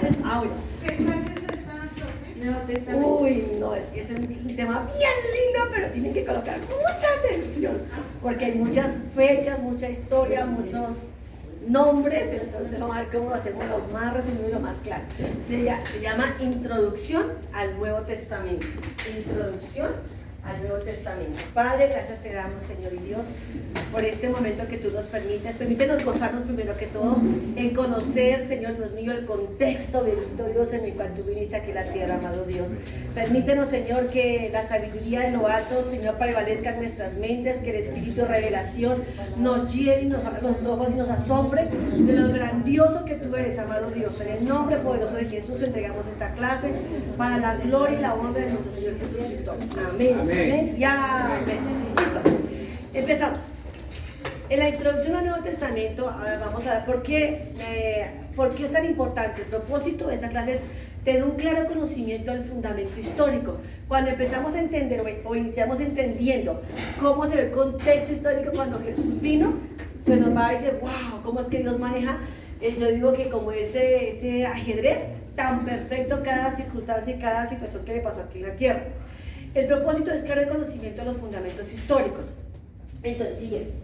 años. Ah, bueno. ¿Qué clases están, profe? Nuevo Testamento. Uy, no, es que es un tema bien lindo, pero tienen que colocar mucha atención, porque hay muchas fechas, mucha historia, muchos nombres, entonces vamos a ver cómo lo hacemos lo más resumido y lo más claro. Se llama Introducción al Nuevo Testamento. Introducción al Nuevo Testamento. Padre, gracias te damos, Señor y Dios, por este momento que tú nos permites. Permítenos gozarnos primero que todo en conocer, Señor Dios mío, el contexto bendito Dios en el cual tú viniste aquí a la tierra, amado Dios. Permítenos, Señor, que la sabiduría de lo alto, Señor, prevalezca en nuestras mentes, que el espíritu de revelación nos llene y nos abra los ojos y nos asombre de lo grandioso que tú eres, amado Dios. En el nombre poderoso de Jesús entregamos esta clase para la gloria y la honra de nuestro Señor Jesucristo. Amén. Amén. Y amén. Listo. Empezamos. En la introducción al Nuevo Testamento, vamos a ver por qué es tan importante. El propósito de esta clase es tener un claro conocimiento del fundamento histórico. Cuando empezamos a entender o iniciamos entendiendo cómo es el contexto histórico cuando Jesús vino, se nos va a decir, wow, cómo es que Dios maneja, yo digo que como ese ajedrez tan perfecto cada circunstancia y cada situación que le pasó aquí en la tierra. El propósito es claro el conocimiento de los fundamentos históricos. Entonces, siguiente.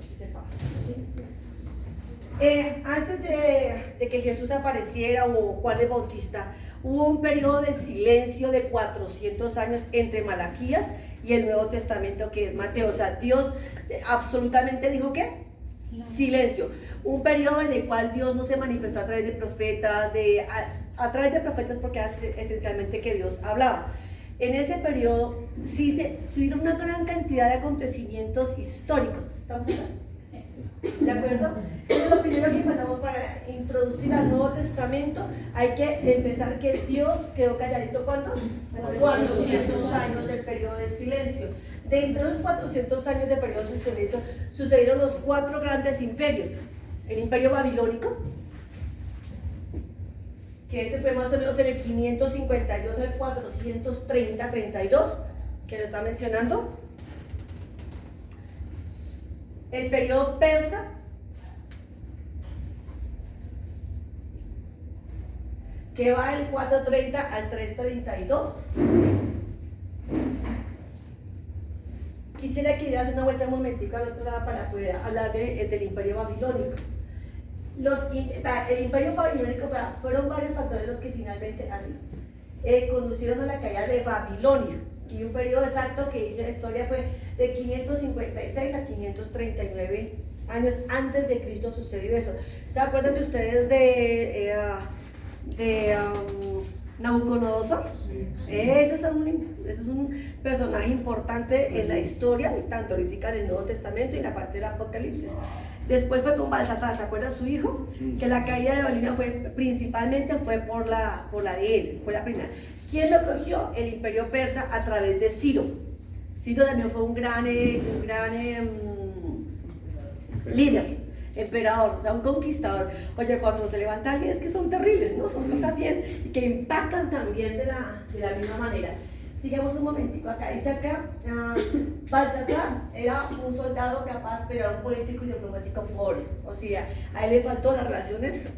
Antes de que Jesús apareciera o Juan el Bautista, hubo un periodo de silencio de 400 años entre Malaquías y el Nuevo Testamento, que es Mateo. O sea, Dios absolutamente dijo ¿qué? Silencio. Un periodo en el cual Dios no se manifestó a través de profetas, a través de profetas porque esencialmente que Dios hablaba. En ese periodo sí se tuvieron una gran cantidad de acontecimientos históricos. ¿Estamos hablando? ¿De acuerdo? Entonces lo primero que pasamos para introducir al Nuevo Testamento, hay que empezar que Dios quedó calladito, ¿cuánto? 400 años del periodo de silencio. Dentro de los 400 años de periodo de silencio sucedieron los 4 grandes imperios. El imperio babilónico, que este fue más o menos en el 552 al 430-32, que lo está mencionando. El periodo persa, que va del 430 al 332. Quisiera que dieras una vuelta un momentico al otro lado para poder hablar del imperio babilónico. El imperio babilónico fueron varios factores los que finalmente conducieron a la caída de Babilonia. Y un periodo exacto que dice la historia fue de 556 a 539 años antes de Cristo sucedió eso. ¿Se acuerdan de ustedes de Nabucodonosor? Ese es un personaje importante en la historia, tanto ahorita en el Nuevo Testamento y en la parte del Apocalipsis. Después fue con Balsasar, ¿se acuerda su hijo? Que la caída de Babilonia principalmente fue por la de él, fue la primera. ¿Quién lo cogió? El imperio persa a través de Ciro. Ciro también fue un gran líder, emperador, o sea, un conquistador. Oye, cuando se levanta alguien es que son terribles, ¿no? Son cosas bien y que impactan también de la misma manera. Sigamos un momentico acá, dice acá, Balsasar era un soldado capaz, pero era un político y diplomático pobre. O sea, a él le faltó las relaciones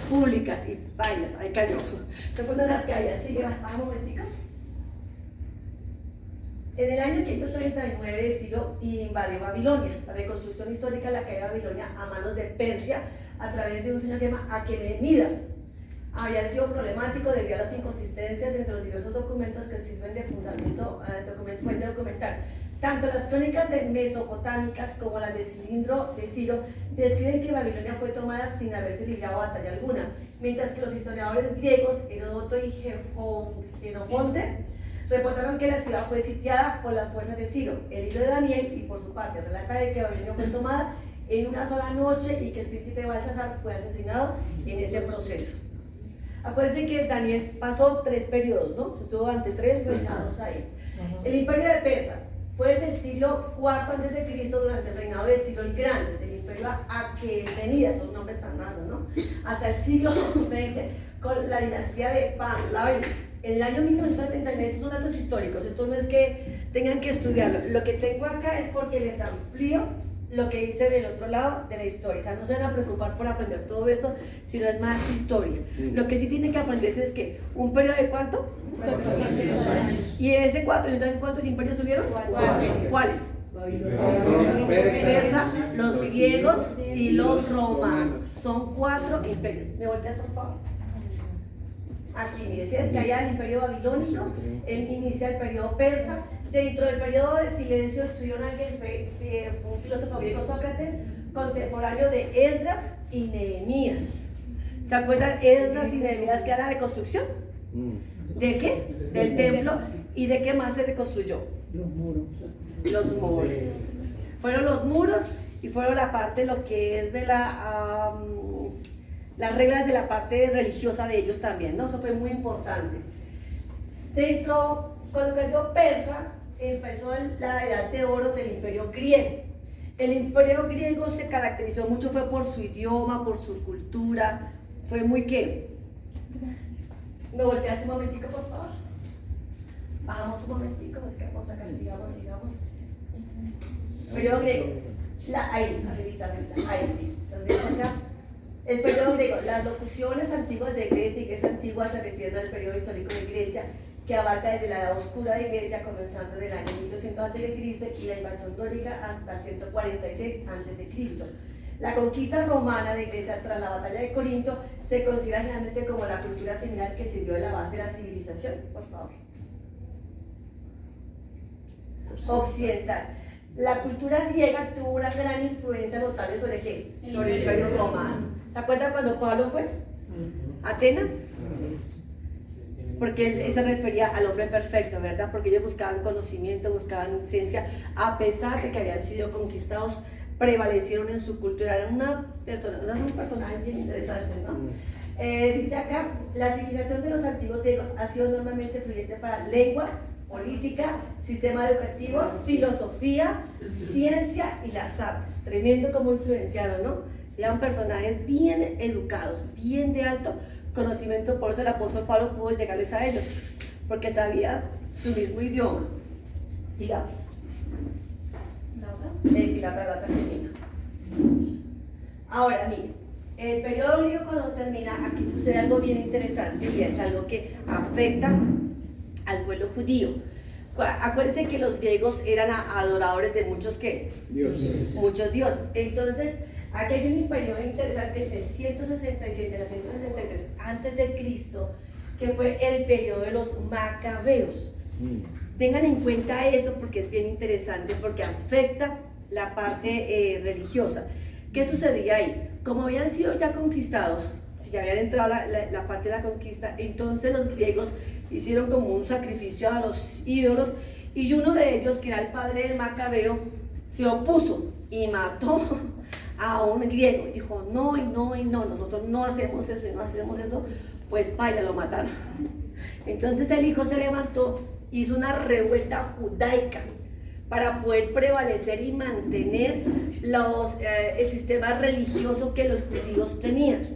públicas y vayas, ahí cayó. Esto fue una de las caídas. Sigue, baja un momentico. En el año 539 Ciro invadió Babilonia. La reconstrucción histórica de la caída de Babilonia a manos de Persia a través de un señor que se llama Aquemenida. Había sido problemático debido a las inconsistencias entre los diversos documentos que sirven de fundamento, fuente documental. Tanto las crónicas de mesopotámicas como las de Ciro describen que Babilonia fue tomada sin haberse librado batalla alguna, mientras que los historiadores griegos Heródoto y Jenofonte reportaron que la ciudad fue sitiada por las fuerzas de Ciro. El libro de Daniel, y por su parte, relata de que Babilonia fue tomada en una sola noche y que el príncipe Balsasar fue asesinado en ese proceso. Acuérdense que Daniel pasó 3 periodos, ¿no? Estuvo ante 3 reinados ahí. El imperio de Persa fue desde el siglo IV a.C. durante el reinado de Ciro el Grande, del imperio Aquemenida, son nombres tan raros, ¿no? Hasta el siglo XX con la dinastía de Pahlavi. En el año 1939, estos son datos históricos, esto no es que tengan que estudiarlo. Lo que tengo acá es porque les amplío lo que dice del otro lado de la historia. O sea, no se van a preocupar por aprender todo eso, sino es más historia. Lo que sí tienen que aprenderse es que un periodo de ¿cuánto? 400 años. Y en ese 4, entonces ¿cuántos imperios subieron? 4. ¿Cuáles? Persa, los griegos y los romanos. Son 4 imperios. ¿Me volteas, por favor? Aquí, mire, si es que allá el imperio babilónico, él inicia el periodo persa. Dentro del periodo de silencio estudió alguien, fue un filósofo griego, Sócrates, contemporáneo de Esdras y Nehemías. ¿Se acuerdan Esdras y Nehemías, que era la reconstrucción? ¿De qué? Del templo. ¿Y de qué más se reconstruyó? Los muros. Los muros. Fueron los muros y fueron la parte, lo que es de las reglas de la parte religiosa de ellos también, ¿no? Eso fue muy importante. Dentro, cuando cayó Persa, empezó la edad de oro del imperio griego. El imperio griego se caracterizó mucho, fue por su idioma, por su cultura, fue muy ¿qué? ¿Me volteas un momentico, por favor? Bajamos un momentico, es que vamos acá, sigamos. Periodo griego, ahí sí, ¿dónde está acá? El periodo griego, las locuciones antiguas de Grecia y Grecia antigua se refieren al periodo histórico de Grecia, que abarca desde la edad oscura de Grecia, comenzando del año 1200 a.C. y la invasión dórica hasta el 146 a.C. La conquista romana de Grecia tras la batalla de Corinto se considera generalmente como la cultura seminal que sirvió de la base de la civilización. Por favor. Occidental. La cultura griega tuvo una gran influencia notable sobre ¿qué? Sobre el imperio romano. ¿Se acuerdan cuando Pablo fue a Atenas? Porque él se refería al hombre perfecto, ¿verdad? Porque ellos buscaban conocimiento, buscaban ciencia, a pesar de que habían sido conquistados, prevalecieron en su cultura. Eran un personaje bien interesante, ¿no? Dice acá, la civilización de los antiguos griegos ha sido normalmente fluyente para lengua, política, sistema educativo, filosofía, ciencia y las artes. Tremendo como influenciaron, ¿no? Eran personajes bien educados, bien de alto conocimiento, por eso el apóstol Pablo pudo llegarles a ellos, porque sabía su mismo idioma. Sigamos. Sí, la otra termina. Ahora, miren, el periodo griego cuando termina, aquí sucede algo bien interesante y es algo que afecta al pueblo judío. Acuérdense que los griegos eran adoradores de muchos ¿qué? Dioses. Muchos dioses. Entonces, aquí hay un periodo interesante, el 167 al 163 antes de Cristo, que fue el periodo de los macabeos. Tengan en cuenta esto porque es bien interesante, porque afecta la parte religiosa. ¿Qué sucedía ahí? Como habían sido ya conquistados, si ya habían entrado la parte de la conquista, entonces los griegos hicieron como un sacrificio a los ídolos, y uno de ellos, que era el padre del macabeo, se opuso y mató a un griego. Dijo, no, nosotros no hacemos eso y no hacemos eso, pues vaya, lo mataron. Entonces el hijo se levantó, hizo una revuelta judaica para poder prevalecer y mantener el sistema religioso que los judíos tenían.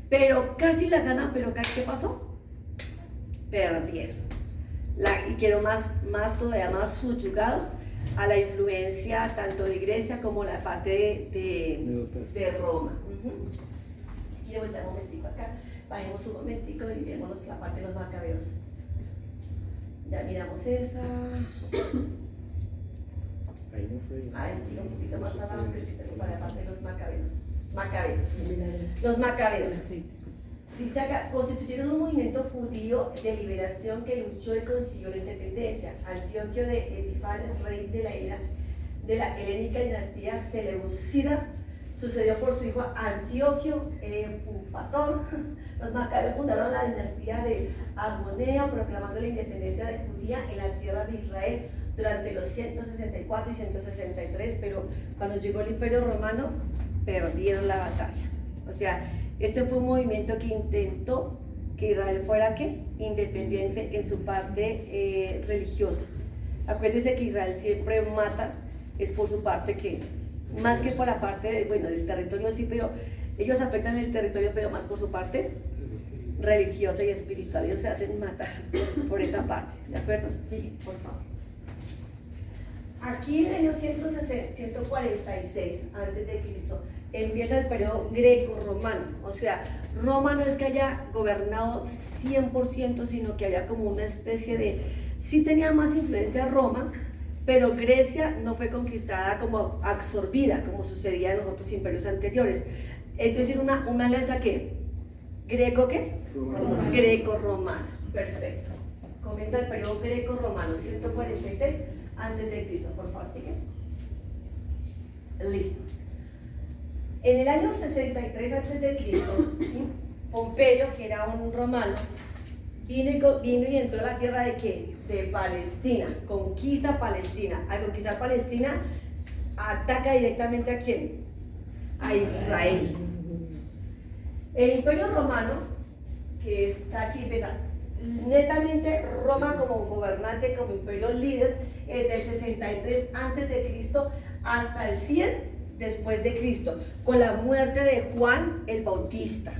Pero casi la ganan, pero ¿qué pasó? Perdieron. Y quiero más todavía más subyugados a la influencia tanto de Grecia como la parte de Roma. Quiero voltear un momentico acá, bajemos un momentico y vemos la parte de los macabeos. Ya miramos esa. Ahí no fue. Ahí sí, un poquito más abajo, que sí tengo para la parte de los macabeos. Los macabeos. Dice acá, constituyeron un movimiento judío de liberación que luchó y consiguió la independencia. Antioquio de Epifanes, rey de la helénica dinastía seleucida, sucedió por su hijo Antioquio Eupator. Los macabeos fundaron la dinastía de Asmoneo, proclamando la independencia de Judía en la tierra de Israel durante los 164 y 163, pero cuando llegó el Imperio Romano, perdieron la batalla. O sea, este fue un movimiento que intentó que Israel fuera ¿qué? Independiente en su parte religiosa. Acuérdense que Israel siempre mata, es por su parte que, más que por la parte del territorio sí, pero ellos afectan el territorio, pero más por su parte religiosa y espiritual. Ellos se hacen matar por esa parte, ¿de acuerdo? Sí, por favor. Aquí en el año 146 antes de Cristo empieza el periodo greco-romano. O sea, Roma no es que haya gobernado 100%, sino que había como una especie de... Sí tenía más influencia Roma, pero Grecia no fue conquistada como absorbida, como sucedía en los otros imperios anteriores. Entonces una alianza que ¿greco qué? Romano. Greco-romana. Perfecto. Comienza el periodo greco-romano, 146 antes de Cristo. Por favor, sigue. Listo. En el año 63 antes de Cristo, ¿sí? Pompeyo, que era un romano, vino y entró a la tierra de ¿qué? De Palestina. Conquista Palestina. Al conquistar Palestina, ataca directamente ¿a quién? A Israel. El Imperio Romano, que está aquí, netamente Roma como gobernante, como imperio líder, desde el 63 antes de Cristo hasta el 100 después de Cristo, con la muerte de Juan el Bautista.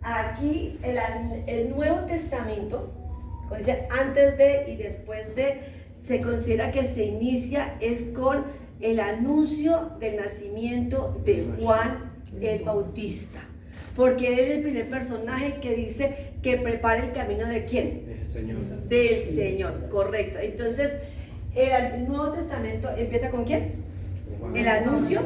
Aquí el Nuevo Testamento, antes de y después de, se considera que se inicia es con el anuncio del nacimiento de Juan el Bautista, porque él es el primer personaje que dice que prepara el camino de ¿quién? El Señor. Del Señor, correcto. Entonces, el Nuevo Testamento empieza ¿con quién? El anuncio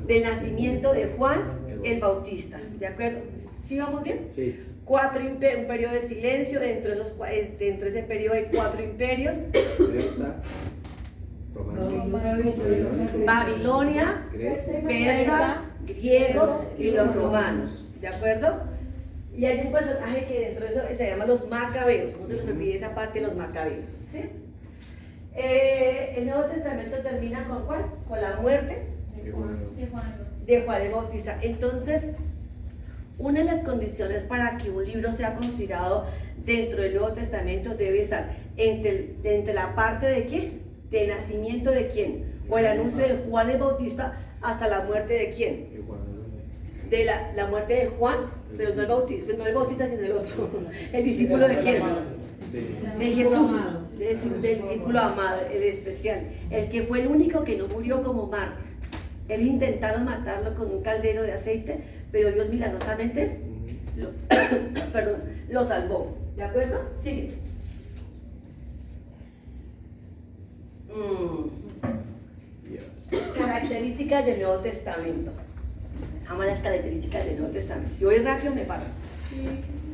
del nacimiento de Juan el Bautista, ¿de acuerdo? ¿Sí vamos bien? Sí. Un periodo de silencio, dentro de ese periodo hay 4 imperios: Persa, Babilonia, Persa, griegos y los romanos, ¿de acuerdo? Y hay un personaje que dentro de eso se llama los macabeos, no se nos olvide esa parte de los macabeos, ¿sí? El Nuevo Testamento termina ¿con cuál? Con la muerte de Juan el Bautista. Entonces, una de las condiciones para que un libro sea considerado dentro del Nuevo Testamento debe estar entre la parte de ¿qué? De nacimiento de quién, o el anuncio de Juan el Bautista hasta la muerte de quién, de la muerte de Juan, pero no el Bautista sino el otro, el discípulo de quién, de Jesús, del discípulo amado, el especial, el que fue el único que no murió como mártir. Él intentaron matarlo con un caldero de aceite, pero Dios milagrosamente lo salvó. ¿De acuerdo? Sigue. Características del Nuevo Testamento. Vamos a las características del Nuevo Testamento. Si voy rápido, me paro.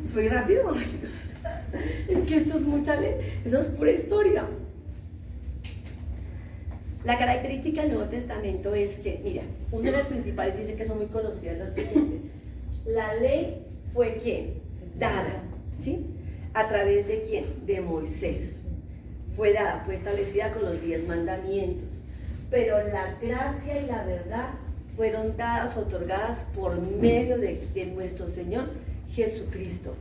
Si voy rápido, ay, Dios. Es que esto es mucha ley, eso es pura historia. La característica del Nuevo Testamento es que, mira, una de las principales dice que son muy conocidas lo siguiente: la ley fue ¿quién? Dada, ¿sí? ¿A través de quién? De Moisés. Fue dada, fue establecida con los 10 mandamientos, pero la gracia y la verdad fueron dadas, otorgadas por medio de nuestro Señor Jesucristo.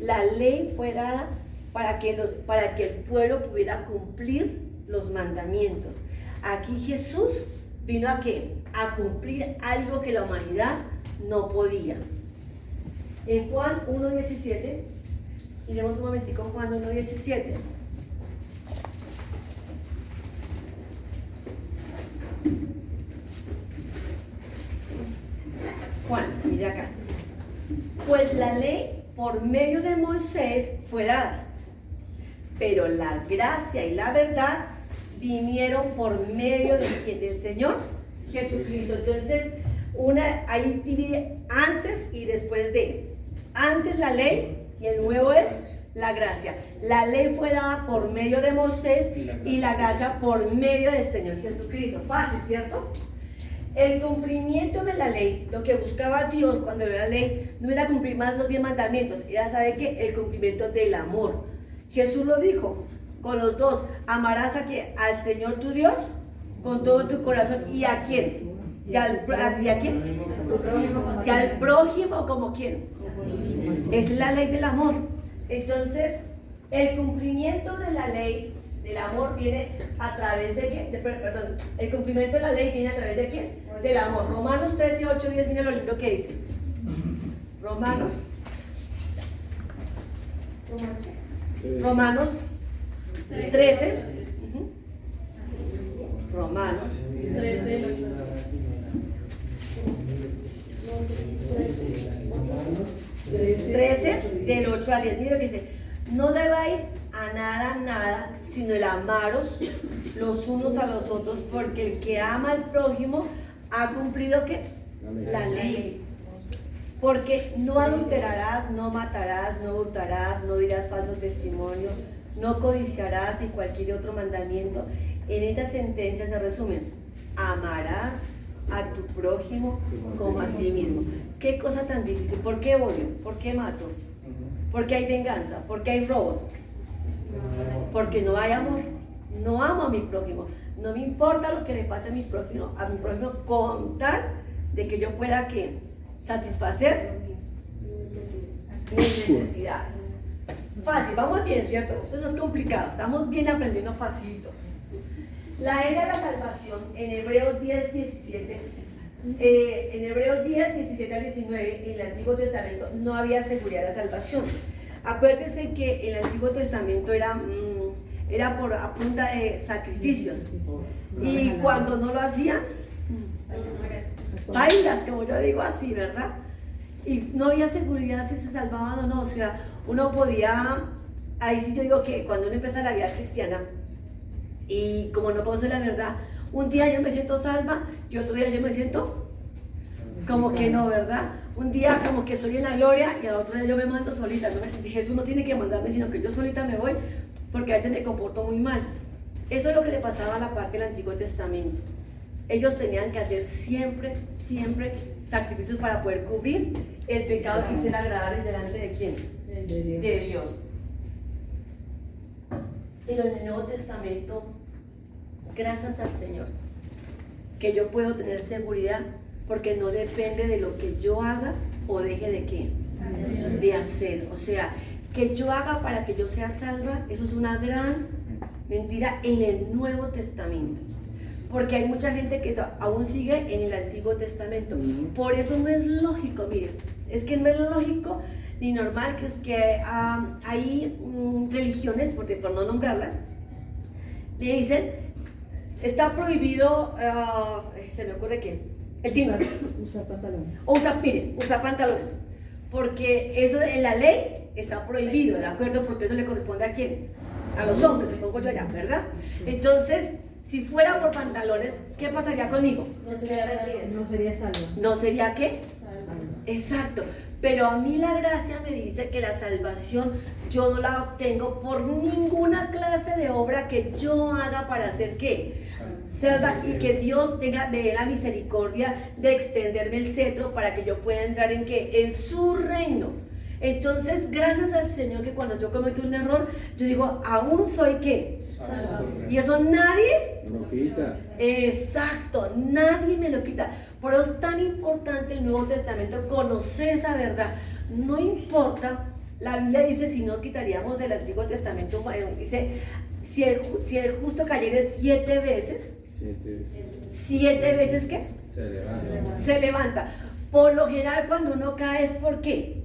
La ley fue dada para que el pueblo pudiera cumplir los mandamientos. Aquí Jesús vino ¿a qué? A cumplir algo que la humanidad no podía. En Juan 1:17, iremos un momentico, Juan 1:17. Juan, mire acá. Pues la ley por medio de Moisés fue dada, pero la gracia y la verdad vinieron por medio de ¿quién? Del Señor Jesucristo. Entonces, ahí divide antes y después de. Antes la ley y el nuevo es la gracia. La ley fue dada por medio de Moisés y la gracia por medio del Señor Jesucristo. Fácil, ¿cierto? El cumplimiento de la ley, lo que buscaba Dios cuando era la ley, no era cumplir más los 10 mandamientos, era, ¿sabe qué? El cumplimiento del amor. Jesús lo dijo con los dos: amarás al Señor tu Dios con todo tu corazón. ¿Y a quién? ¿Y a quién? ¿Y al prójimo como quién? Es la ley del amor. Entonces, el cumplimiento de la ley del amor viene a través de ¿qué? Perdón, el cumplimiento de la ley viene a través de ¿quién? Del amor. Romanos 13, 8, 10, mira los libros que dice. Romanos 13. Romanos 13, del 8 al 10. Mira lo que dice: no debáis a nada, sino el amaros los unos a los otros, porque el que ama al prójimo ha cumplido ¿qué? La ley. Porque no adulterarás, no matarás, no hurtarás, no dirás falso testimonio, no codiciarás y cualquier otro mandamiento. En esta sentencia se resumen: amarás a tu prójimo como a ti mismo. Qué cosa tan difícil. ¿Por qué odio? ¿Por qué mato? ¿Por qué hay venganza? ¿Por qué hay robos? Porque no hay amor. No amo a mi prójimo. No me importa lo que le pase a mi prójimo con tal de que yo pueda ¿qué? Satisfacer mis necesidades. Fácil, vamos bien, ¿cierto? Esto no es complicado, estamos bien aprendiendo facilito. La era de la salvación en Hebreos 10, 17. En Hebreos 10, 17 al 19, en el Antiguo Testamento no había seguridad de la salvación. Acuérdense que el Antiguo Testamento era a punta de sacrificios. Y cuando no lo hacían, bailas, como yo digo así, ¿verdad? Y no había seguridad si se salvaban o no. O sea, uno podía, ahí sí yo digo que cuando uno empieza la vida cristiana y como no conoce la verdad, un día yo me siento salva y otro día yo me siento como que no, ¿verdad? Un día como que estoy en la gloria y al otro día yo me mando solita. ¿No? Jesús no tiene que mandarme, sino que yo solita me voy, porque a veces me comporto muy mal. Eso es lo que le pasaba a la parte del Antiguo Testamento. Ellos tenían que hacer siempre sacrificios para poder cubrir el pecado y ser agradables delante de ¿quién? De Dios. Pero en el Nuevo Testamento, gracias al Señor, que yo puedo tener seguridad, porque no depende de lo que yo haga o deje de qué, de hacer. O sea, que yo haga para que yo sea salva, eso es una gran mentira en el Nuevo Testamento, porque hay mucha gente que aún sigue en el Antiguo Testamento. Por eso no es lógico, miren, es que no es lógico ni normal que hay religiones, por no nombrarlas, le dicen, está prohibido, se me ocurre que el tinto. Usar pantalones. O usar pantalones. Porque eso en la ley está prohibido, ¿de acuerdo? Porque eso le corresponde a quién? A los hombres, supongo yo allá, ¿verdad? Entonces, si fuera por pantalones, ¿qué pasaría conmigo? No sería salvo. ¿No sería qué? Salvo. Exacto. Pero a mí la gracia me dice que la salvación yo no la obtengo por ninguna clase de obra que yo haga para hacer ¿qué? Y que Dios me dé la misericordia de extenderme el cetro para que yo pueda entrar en ¿qué? En su reino. Entonces, gracias al Señor, que cuando yo cometo un error, yo digo, aún soy ¿qué? Salvo. Y eso nadie No quita. Exacto, nadie me lo quita. Por eso es tan importante el Nuevo Testamento, conocer esa verdad. No importa, la Biblia dice, si no quitaríamos del Antiguo Testamento, dice, si el justo cayere 7 veces, 7 veces ¿qué? Se levanta. Por lo general, cuando uno cae es ¿por qué?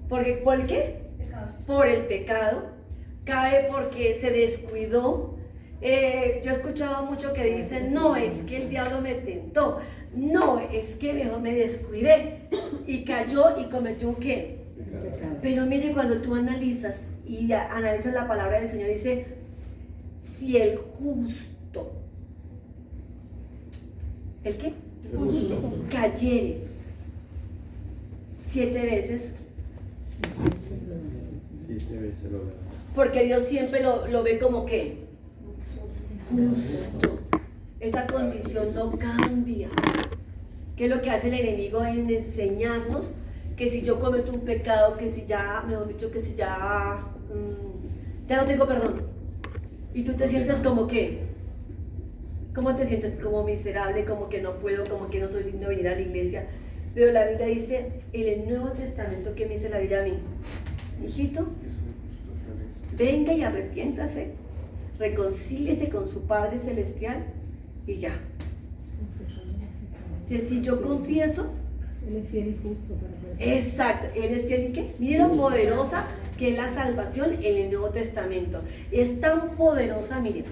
¿Por el qué? Por el pecado. Cae porque se descuidó. Yo he escuchado mucho que dicen, no, es que el diablo me tentó, no, es que mejor me descuidé y cayó y cometió un ¿qué? Pecado. Pero mire, cuando tú analizas y analizas la palabra del Señor, dice, si el justo, ¿el qué? El justo. Cayere 7 veces, 7 veces lo veo. porque Dios siempre lo ve como ¿qué? Justo. Esa condición no cambia. ¿Qué es lo que hace el enemigo en enseñarnos? Que si yo cometo un pecado, que si ya, mejor dicho, que si ya no tengo perdón, y tú te sientes como que, ¿cómo te sientes? Como miserable, como que no puedo, como que no soy digno de venir a la iglesia. Pero la Biblia dice, en el Nuevo Testamento, ¿qué me dice la Biblia a mí? Hijito, venga y arrepiéntase, reconcíliese con su Padre Celestial y ya. Si yo confieso Él es fiel y justo para poder. Exacto, Él es fiel y qué. Miren lo poderosa que es la salvación en el Nuevo Testamento. Es tan poderosa, miren,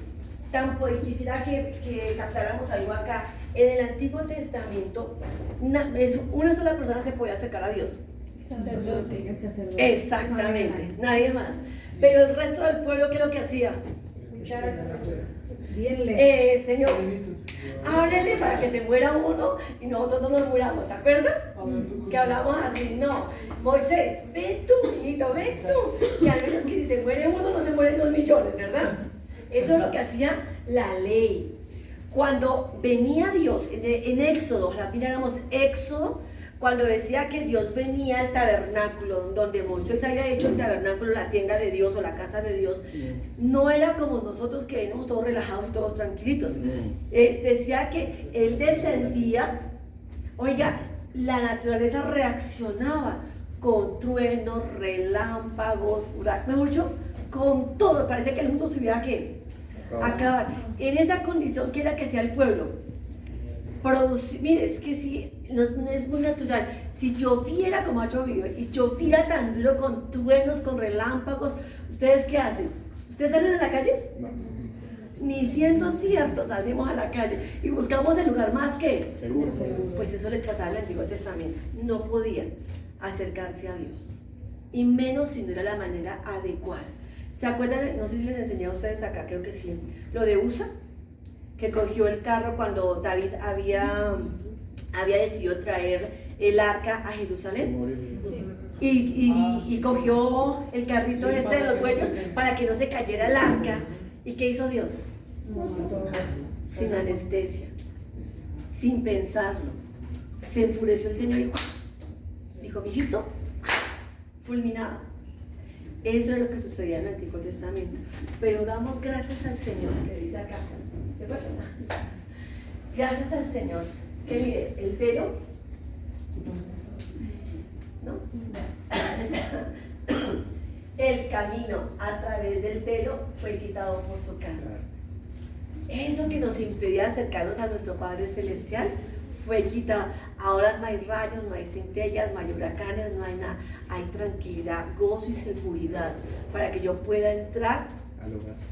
quisiera que captáramos algo acá. En el Antiguo Testamento, una sola persona se podía acercar a Dios. Sacerdote. El sacerdote. Exactamente, nadie más. Pero el resto del pueblo, ¿qué es lo que hacía? Bien lejos. Señor, háblele para que se muera uno y nosotros no nos muramos, ¿se acuerdan? Que hablamos así, no. Moisés, ven tú, hijito, ven tú. Y al menos que si se muere uno, no se mueren 2 millones, ¿verdad? Eso es lo que hacía la ley. Cuando venía Dios, en Éxodo, miráramos Éxodo, cuando decía que Dios venía al tabernáculo, donde Moisés había hecho el tabernáculo, la tienda de Dios o la casa de Dios, no era como nosotros que venimos todos relajados y todos tranquilitos. Decía que Él descendía, oiga, la naturaleza reaccionaba con truenos, relámpagos, mejor dicho, con todo. Parece que el mundo se hubiera que acabar. En esa condición que era que sea el pueblo. Mire, es que si no es muy natural. Si lloviera como ha llovido y lloviera tan duro con truenos, con relámpagos, ¿ustedes qué hacen? ¿Ustedes salen a la calle? No. Ni siendo cierto salimos a la calle y buscamos el lugar más que Seguro. pues eso les pasaba en el Antiguo Testamento. No podían acercarse a Dios, y menos si no era la manera adecuada. ¿Se acuerdan? No sé si les enseñé a ustedes acá, creo que sí, lo de Usa, que cogió el carro cuando David había decidido traer el arca a Jerusalén. Y cogió el carrito de los bueyes para que no se cayera el arca. ¿Y qué hizo Dios? Sin anestesia, sin pensarlo, se enfureció el Señor y dijo, mijito, fulminado. Eso es lo que sucedía en el Antiguo Testamento. Pero damos gracias al Señor, que dice acá, ¿se acuerdan? Gracias al Señor, que mire, el velo, ¿no? El camino a través del velo fue quitado por su carne. Eso que nos impedía acercarnos a nuestro Padre Celestial fue quitado. Ahora no hay rayos, no hay centellas, no hay huracanes, no hay nada. Hay tranquilidad, gozo y seguridad para que yo pueda entrar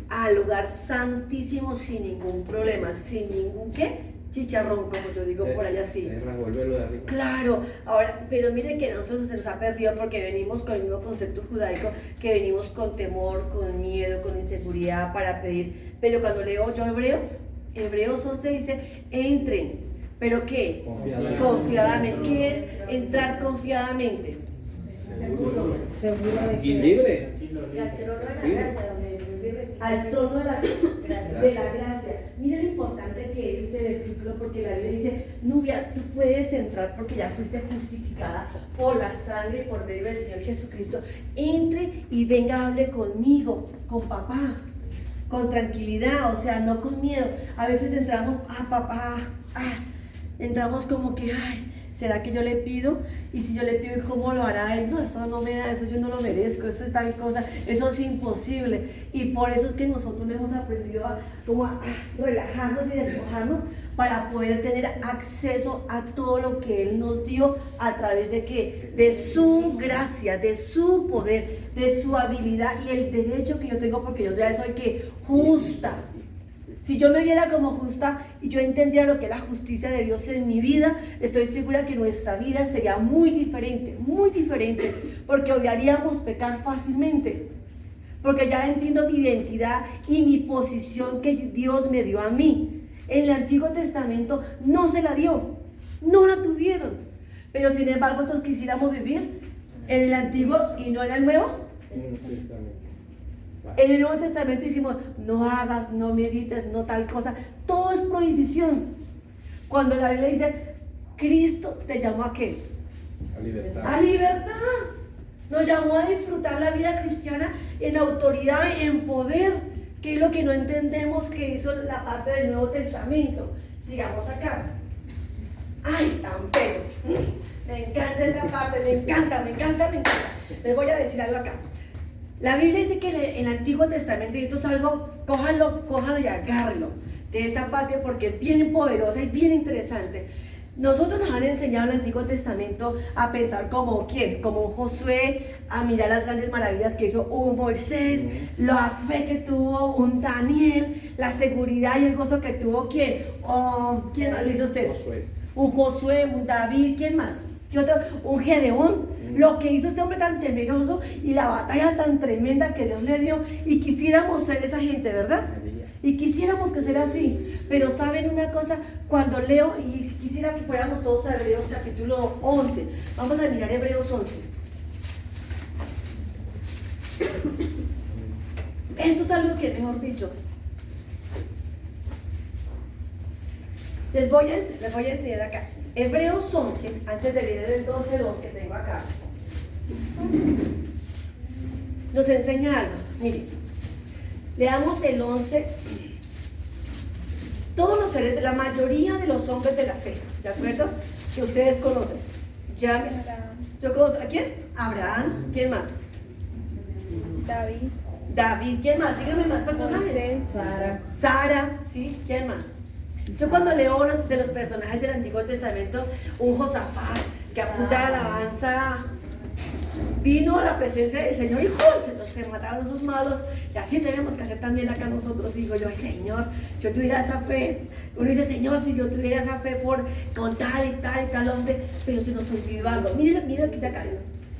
al lugar santísimo sin ningún problema, sin ningún ¿qué? Chicharrón, como yo digo por allá así. Se revuelve lo de arriba. Claro, ahora, pero miren que a nosotros se nos ha perdido porque venimos con el mismo concepto judaico, que venimos con temor, con miedo, con inseguridad para pedir. Pero cuando leo yo Hebreos 11 dice, entren, ¿pero qué? Confiadamente. ¿Qué es entrar confiadamente? Seguro de Y que libre. Al trono de la gracia. Mira lo importante que es este versículo, porque la Biblia dice, Nubia, tú puedes entrar porque ya fuiste justificada por la sangre, por medio del Señor Jesucristo. Entre y venga, hable conmigo, con papá, con tranquilidad, o sea, no con miedo. A veces entramos, papá, entramos como que, ¿será que yo le pido? Y si yo le pido, ¿cómo lo hará él? No, eso no me da, eso yo no lo merezco, eso es tal cosa, eso es imposible. Y por eso es que nosotros hemos aprendido a relajarnos y despojarnos para poder tener acceso a todo lo que Él nos dio a través de ¿qué? De su gracia, de su poder, de su habilidad y el derecho que yo tengo, porque yo ya soy ¿qué? Justa. Si yo me viera como justa y yo entendiera lo que es la justicia de Dios en mi vida, estoy segura que nuestra vida sería muy diferente, porque odiaríamos pecar fácilmente, porque ya entiendo mi identidad y mi posición que Dios me dio a mí. En el Antiguo Testamento no se la dio, no la tuvieron, pero sin embargo nosotros quisiéramos vivir en el Antiguo y no en el Nuevo. En el Nuevo Testamento decimos, no hagas, no medites, no tal cosa. Todo es prohibición. Cuando la Biblia dice, Cristo te llamó ¿a qué? A libertad. A libertad. Nos llamó a disfrutar la vida cristiana en autoridad, en poder, que es lo que no entendemos que hizo la parte del Nuevo Testamento. Sigamos acá. ¡Ay, tan pelo! Me encanta esa parte, me encanta. Les voy a decir algo acá. La Biblia dice que en el Antiguo Testamento, y esto es algo, cójanlo y agárrenlo de esta parte porque es bien poderosa y bien interesante. Nosotros nos han enseñado en el Antiguo Testamento a pensar como ¿quién? Como un Josué, a mirar las grandes maravillas que hizo un Moisés, la fe que tuvo un Daniel, la seguridad y el gozo que tuvo ¿quién? ¿Quién más lo hizo usted? Josué. Un Josué, un David, ¿quién más? ¿Qué otro? Un Gedeón. Lo que hizo este hombre tan temeroso y la batalla tan tremenda que Dios le dio, y quisiéramos ser esa gente, ¿verdad? Y quisiéramos que sea así, pero ¿saben una cosa? Cuando leo, y quisiera que fuéramos todos a Hebreos capítulo 11, vamos a mirar Hebreos 11. Esto es algo que, mejor dicho, les voy a enseñar acá. Hebreos 11, antes de leer el 12.2 que tengo acá, nos enseña algo. Miren. Leamos el 11. Todos los seres, la mayoría de los hombres de la fe, ¿de acuerdo? Que ustedes conocen. Yo conozco, ¿a quién? Abraham. ¿Quién más? David. ¿Quién más? Dígame más personajes. Sara. ¿Sí? ¿Quién más? Yo cuando leo de los personajes del Antiguo Testamento, un Josafat que apunta a la alabanza, vino a la presencia del Señor y se mataron esos malos, y así tenemos que hacer también acá nosotros. Digo yo, ay Señor, yo tuviera esa fe. Uno dice, Señor, si yo tuviera esa fe con tal y tal hombre, pero se nos olvidó algo. Miren lo que dice acá,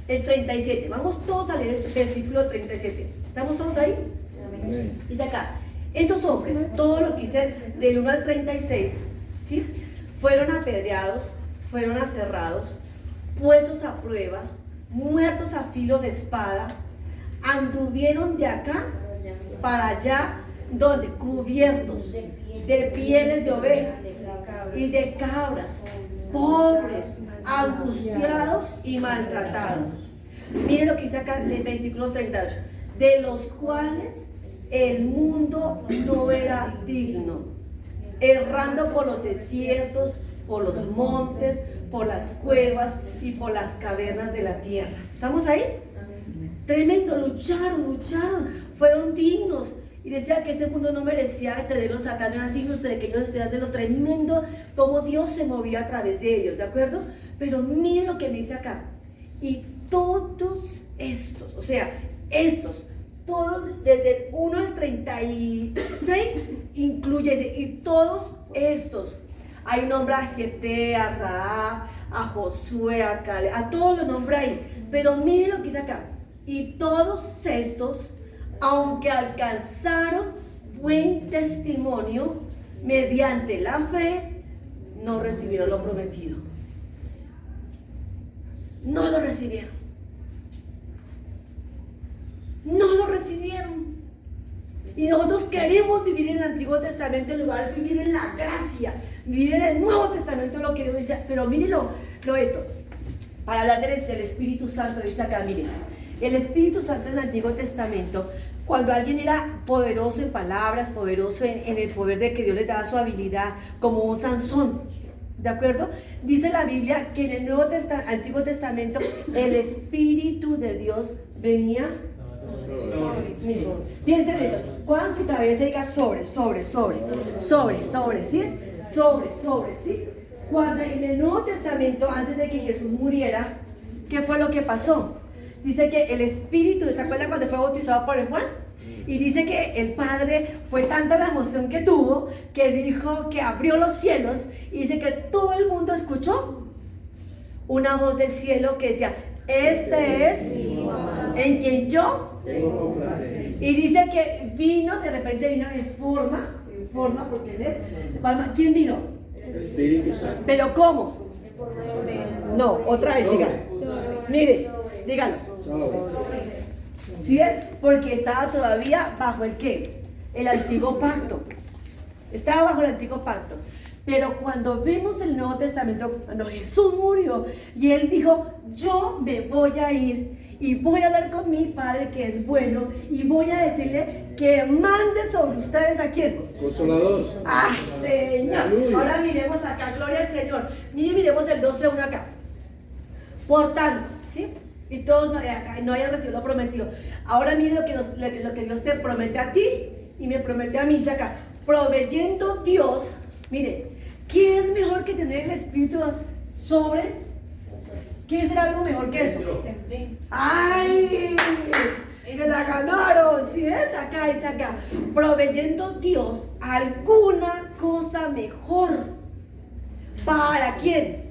el 37, vamos todos a leer el versículo 37, ¿estamos todos ahí? Amén. Dice acá, estos hombres, todo lo que dice del 1 al 36, ¿sí? Fueron apedreados, fueron aserrados, puestos a prueba, muertos a filo de espada, anduvieron de acá para allá, donde cubiertos de pieles de ovejas y de cabras, pobres, angustiados y maltratados. Miren lo que dice acá en el versículo 38, de los cuales el mundo no era digno, errando por los desiertos, por los montes, por las cuevas y por las cavernas de la tierra. ¿Estamos ahí? Tremendo, lucharon, fueron dignos. Y decía que este mundo no merecía tenerlos acá, no eran dignos de que ellos estuvieran, de lo tremendo como Dios se movía a través de ellos, ¿de acuerdo? Pero miren lo que me dice acá. Y todos estos, o sea, estos, todos desde el 1 al 36, incluye, y todos estos. Ahí nombra a Jefté, a Rahab, a Josué, a Caleb, a todos los nombra ahí. Pero miren lo que dice acá. Y todos estos, aunque alcanzaron buen testimonio mediante la fe, no recibieron lo prometido. No lo recibieron. No lo recibieron. Y nosotros queremos vivir en el Antiguo Testamento en lugar de vivir en la gracia, vivir en el Nuevo Testamento, lo que Dios dice. Pero mírenlo, esto, para hablar del Espíritu Santo, dice acá, miren, el Espíritu Santo en el Antiguo Testamento, cuando alguien era poderoso en palabras, poderoso en el poder de que Dios les daba su habilidad, como un Sansón, ¿de acuerdo? Dice la Biblia que en el Antiguo Testamento el Espíritu de Dios venía. Piensen en esto, cuando su cabeza diga sobre, ¿sí es? Sobre, ¿sí? Cuando en el Nuevo Testamento, antes de que Jesús muriera, ¿qué fue lo que pasó? Dice que el Espíritu, ¿se acuerdan cuando fue bautizado por el Juan? Y dice que el Padre, fue tanta la emoción que tuvo, que dijo que abrió los cielos, y dice que todo el mundo escuchó una voz del cielo que decía, este es en quien yo. Y dice que de repente vino en forma, porque él es, ¿quién vino? Espíritu Santo. ¿Pero cómo? No, otra vez, dígalo. Mire, dígalo. ¿Sí es? Porque estaba todavía bajo el ¿qué? El antiguo pacto. Estaba bajo el antiguo pacto. Pero cuando vemos el Nuevo Testamento, cuando Jesús murió y Él dijo, yo me voy a ir y voy a hablar con mi Padre que es bueno y voy a decirle que mande sobre ustedes ¿a quién? Consolador. ¡Ah, Señor! Aleluya. Ahora miremos acá, gloria al Señor. Miremos el 12:1 acá. Por tanto, ¿sí? Y todos no hayan recibido lo prometido. Ahora miren lo que Dios te promete a ti y me promete a mí, acá. Proveyendo Dios, mire, ¿Qué es mejor que tener el Espíritu sobre? ¿Quiere ser algo mejor que eso? ¡Ay! Me la ganaron. ¿Sí es? Acá, está acá. Proveyendo Dios alguna cosa mejor. ¿Para quién?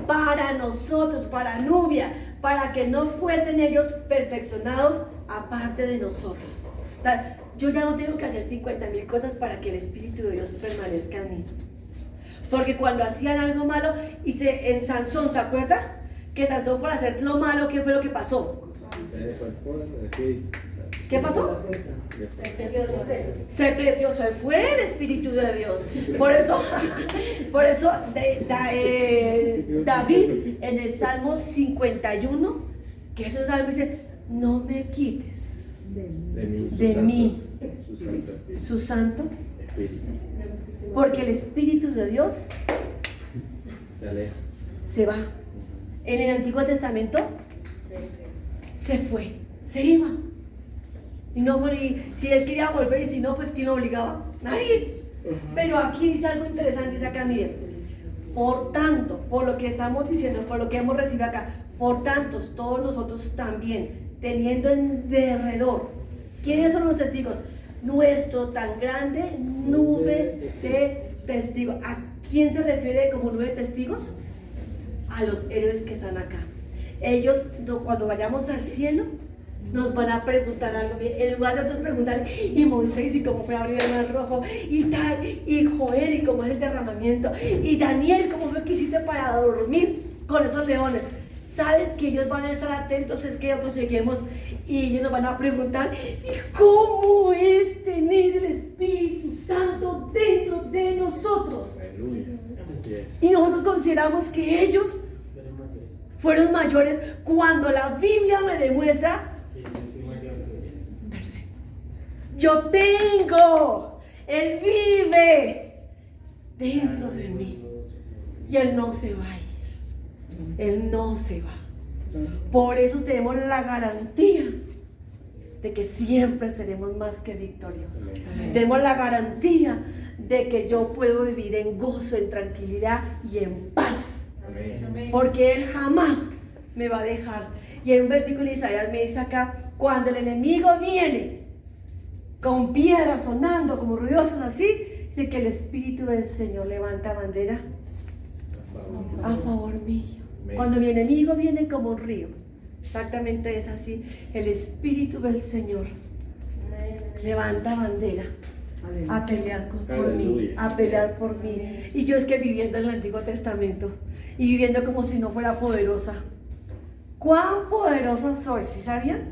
Para nosotros, para Nubia, para que no fuesen ellos perfeccionados aparte de nosotros. O sea, yo ya no tengo que hacer 50,000 cosas para que el Espíritu de Dios permanezca en mí. Porque cuando hacían algo malo, en Sansón, ¿se acuerda? Que Sansón, por hacer lo malo, ¿qué fue lo que pasó? ¿Qué pasó? Se perdió, se fue el Espíritu de Dios. Por eso David en el Salmo 51, que eso es algo, dice: no me quites de mí su santo, porque el Espíritu de Dios se va. En el Antiguo Testamento se fue, se iba. Y no, si él quería volver, y si no, pues ¿quién lo obligaba? Nadie. Pero aquí dice algo interesante, dice acá, miren: por tanto, por lo que estamos diciendo, por lo que hemos recibido acá, por tanto, todos nosotros también, teniendo en derredor, ¿quiénes son los testigos? Nuestro tan grande nube de testigos. ¿A quién se refiere como nube de testigos? A los héroes que están acá. Ellos, cuando vayamos al cielo, nos van a preguntar algo bien. En lugar de otros preguntar, y Moisés, y cómo fue a abrir el mar rojo, y tal, y Joel, y cómo es el derramamiento, y Daniel, cómo fue que hiciste para dormir con esos leones. Sabes que ellos van a estar atentos, es que nosotros lleguemos y ellos nos van a preguntar: ¿y cómo es tener el Espíritu Santo dentro de nosotros? Y nosotros consideramos que ellos fueron mayores, cuando la Biblia me demuestra: perfecto, yo tengo, Él vive dentro de mí, y Él no se va a ir, Él no se va. Por eso tenemos la garantía de que siempre seremos más que victoriosos. Tenemos la garantía de que yo puedo vivir en gozo, en tranquilidad y en paz. Porque Él jamás me va a dejar. Y en un versículo de Isaías me dice acá: cuando el enemigo viene con piedras sonando como ruidosas así, dice que el Espíritu del Señor levanta bandera a favor mío. Cuando mi enemigo viene como un río, exactamente es así, el Espíritu del Señor levanta bandera a pelear por mí, a pelear por mí. Y yo es que viviendo en el Antiguo Testamento y viviendo como si no fuera poderosa. ¿Cuán poderosa soy? ¿Sí sabían?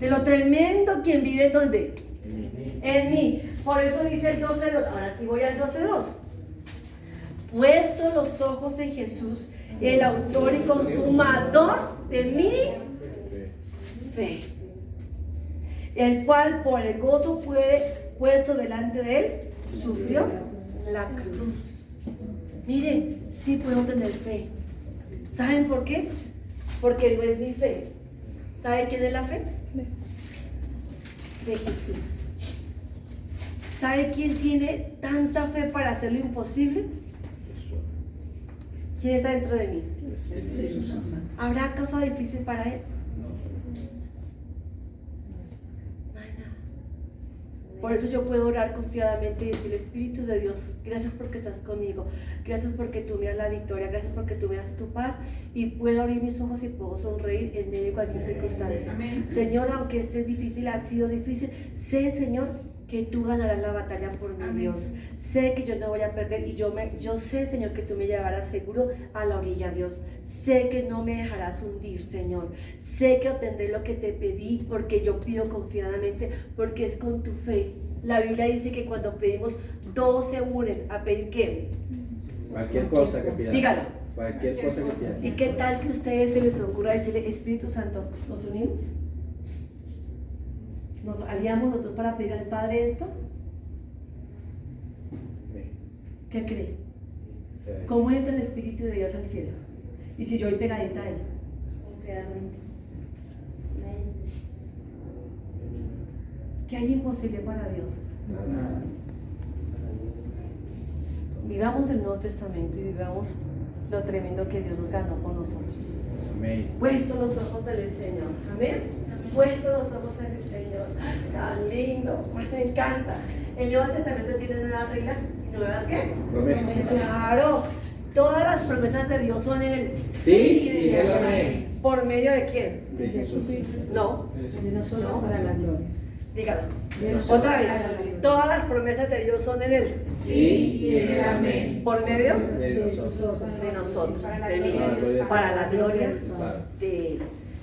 De lo tremendo quien vive, ¿dónde? En mí. Por eso dice el 12:2. Ahora sí voy al 12:2. Puesto los ojos en Jesús, el autor y consumador de mi fe, el cual por el gozo puesto delante de él, sufrió la cruz. Miren, sí puedo tener fe. ¿Saben por qué? Porque no es mi fe. ¿Sabe quién es la fe? De Jesús. ¿Sabe quién tiene tanta fe para hacer lo imposible? ¿Quién está dentro de mí? ¿Habrá cosa difícil para Él? No hay nada. Por eso yo puedo orar confiadamente y decir: Espíritu de Dios, gracias porque estás conmigo, gracias porque tú me das la victoria, gracias porque tú me das tu paz, y puedo abrir mis ojos y puedo sonreír en medio de cualquier circunstancia. Señor, aunque esté difícil, ha sido difícil, sé, Señor, que tú ganarás la batalla por mi Dios. Sé que yo no voy a perder, y yo sé, Señor, que tú me llevarás seguro a la orilla, Dios. Sé que no me dejarás hundir, Señor. Sé que obtendré lo que te pedí, porque yo pido confiadamente, porque es con tu fe. La Biblia dice que cuando pedimos, todos se unen a pedir ¿qué? Cualquier cosa que pidan. Dígalo. Cualquier cosa que pidan. ¿Y qué tal que a ustedes se les ocurra decirle: Espíritu Santo, ¿nos unimos? ¿Nos aliamos nosotros para pedir al Padre esto? ¿Qué cree? ¿Cómo entra el Espíritu de Dios al cielo? Y si yo voy pegadita a Él, confiadamente. ¿Qué hay imposible para Dios? vivamos el Nuevo Testamento y vivamos lo tremendo que Dios nos ganó por nosotros. Amén. Puesto los ojos en el Señor. Amén. Puesto los ojos en el Señor. Tan lindo. Me encanta. El Nuevo Testamento tiene nuevas reglas y nuevas ¿qué? Promesas. Claro. Todas las promesas de Dios son en el Sí y el amén. ¿Por medio de quién? De Jesús. No. De nosotros para la gloria. Dígalo. De nosotros Otra vez. para la gloria. Todas las promesas de Dios son en el Sí y el amén. ¿Por medio? De nosotros. De nosotros. Para la De mí. gloria. Para la gloria Claro. de Él.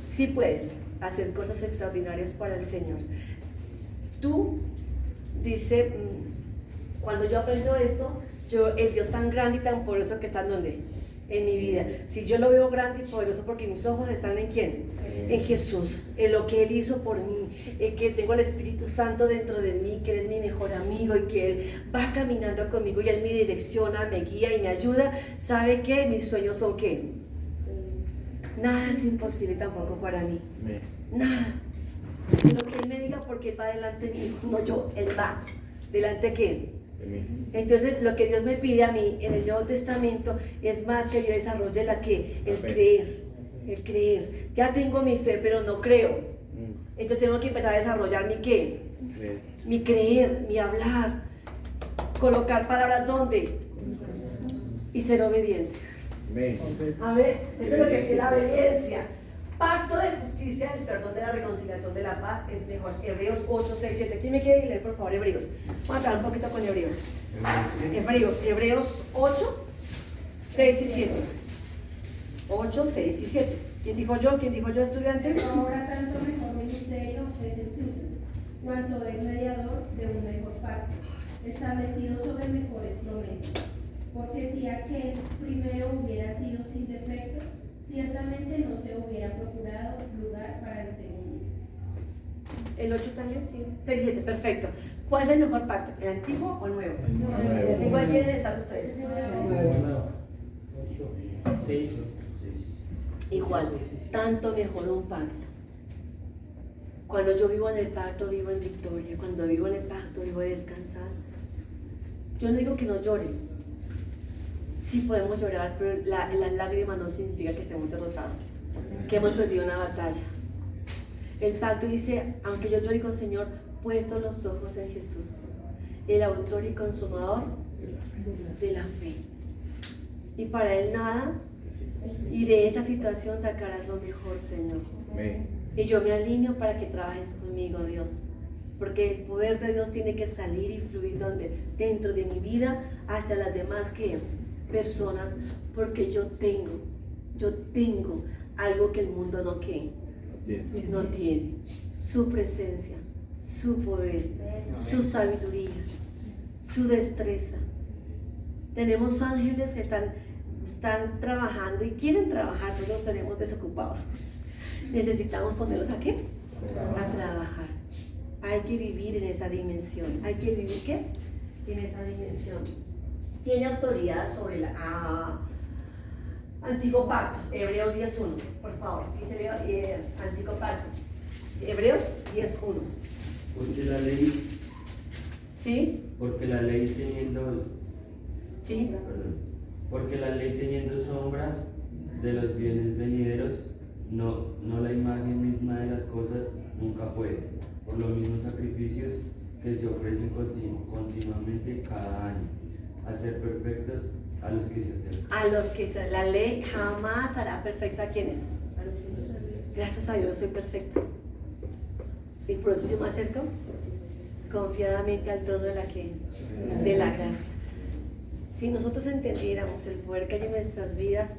Sí puedes hacer cosas extraordinarias para el Señor. Tú, dice, cuando yo aprendo esto, el Dios tan grande y tan poderoso que está en donde? En mi vida. Si yo lo veo grande y poderoso porque mis ojos están en ¿quién? En Jesús, en lo que Él hizo por mí, en que tengo el Espíritu Santo dentro de mí, que Él es mi mejor amigo y que Él va caminando conmigo y Él me direcciona, me guía y me ayuda. ¿Sabe qué? Mis sueños son ¿qué? Nada es imposible tampoco para mí. Amén. Nada. De lo que Él me diga, porque Él va delante mío, no yo, Él va. ¿Delante de quién? Amén. Entonces, lo que Dios me pide a mí en el Nuevo Testamento es más que yo desarrolle la que, el La fe. creer, el creer. Ya tengo mi fe, pero no creo. Entonces tengo que empezar a desarrollar mi qué, Creer. mi creer, mi hablar, colocar palabras donde y ser obediente. Amén. A ver, eso es lo que es la obediencia. Pacto de justicia, el perdón de la reconciliación de la paz es mejor. Hebreos 8, 6, 7. ¿Quién me quiere leer, por favor, Hebreos? Vamos a entrar un poquito con Hebreos. Hebreos 8, 6 y 7. 8, 6 y 7. ¿Quién dijo yo? ¿Quién dijo yo, estudiantes? Ahora tanto mejor ministerio es el suyo, cuanto es mediador de un mejor pacto, establecido sobre mejores promesas. Porque si aquel primero hubiera sido sin defecto, ciertamente no se hubiera procurado lugar para el segundo. El 8 también, sí. 6 y 7, perfecto. ¿Cuál es el mejor pacto? ¿El antiguo o el nuevo? Nuevo. Igual quieren estar ustedes. Igual, tanto mejor un pacto. Cuando yo vivo en el pacto, vivo en victoria. Cuando vivo en el pacto, vivo de descansar. Yo no digo que no lloren. Sí podemos llorar, pero las lágrimas no significa que estemos derrotados, que hemos perdido una batalla. El pacto dice, aunque yo llore con el Señor, puesto los ojos en Jesús, el autor y consumador de la fe. Y para Él nada, y de esta situación sacarás lo mejor, Señor. Amén. Y yo me alineo para que trabajes conmigo, Dios. Porque el poder de Dios tiene que salir y fluir dentro de mi vida hacia las demás personas, porque yo tengo algo que el mundo no tiene. Su presencia, su poder, su sabiduría, su destreza. Tenemos ángeles que están trabajando y quieren trabajar, pero los tenemos desocupados. Necesitamos ponerlos ¿a qué? A trabajar. Hay que vivir en esa dimensión. ¿Hay que vivir qué? En esa dimensión. Tiene autoridad sobre el antiguo pacto. Hebreos 10.1, por favor. Dice antiguo pacto. Hebreos 10.1. Porque la ley, ¿Sí? porque la ley teniendo, ¿Sí? perdón, porque la ley teniendo sombra de los bienes venideros, no la imagen misma de las cosas nunca puede. Por los mismos sacrificios que se ofrecen continuamente cada año, a ser perfectos a los que se acercan. A los que la ley jamás hará perfecto a quienes. Gracias a Dios soy perfecta. Y por eso yo me acerco confiadamente al trono de la gracia. Si nosotros entendiéramos el poder que hay en nuestras vidas,